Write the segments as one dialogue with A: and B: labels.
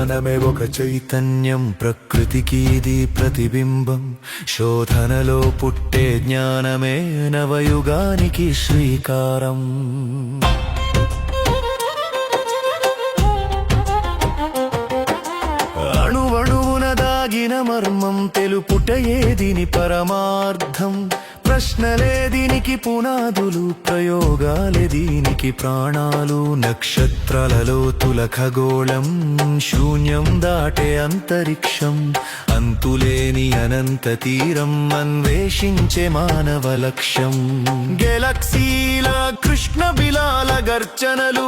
A: విజ్ఞానమే ఒక చైతన్యం, ప్రకృతికి ఇది ప్రతిబింబం. శోధనలో పుట్టే జ్ఞానమే నవయుగానికి శ్రీకారం. అణువణువున దాగిన మర్మం తెలుపుటయే దీని పరమార్థం. ప్రశ్నలే దీనికి పునాదులు, ప్రయోగాలే దీనికి ప్రాణాలు. నక్షత్రాలలో తుల ఖగోళం, శూన్యం దాటే అంతరిక్షం. అంతులేని అనంత తీరం అన్వేషించే మానవ లక్ష్యం. గెలక్సీల కృష్ణ బిలాల గర్జనలు,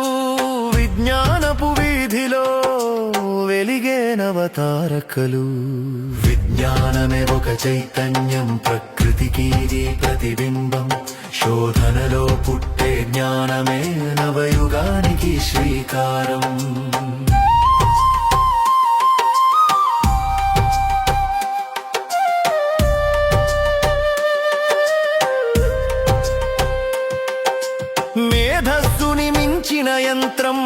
A: విజ్ఞానపు వీధిలో వెలిగే నవతారకలు. విజ్ఞానమే ఒక చైతన్యం, ప్రకృతికి ఇది ప్రతిబింబం. శోధనలో పుట్టే జ్ఞానమే నవయుగానికి శ్రీకారం. మేధస్సుని మించిన యంత్రం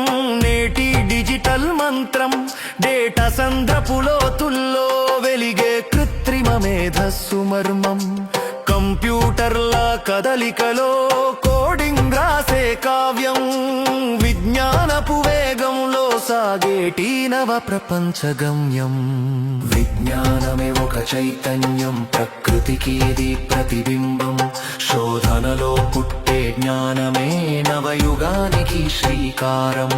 A: నేటి డిజిటల్ మంత్రం. డేటా సంద్రపు లోతుల్లో వెలిగే కృత్రిమ మేధస్సు మర్మం. కంప్యూటర్ల కదలికలో కోడింగ్ రాసే కావ్యం. విజ్ఞానపు వేగంలో సాగేటి నవ ప్రపంచ గమ్యం. విజ్ఞానమే ఒక చైతన్యం, ప్రకృతికి ఇది ప్రతిబింబం. శోధనలో పుట్టే జ్ఞానమే నవయుగానికి శ్రీకారం.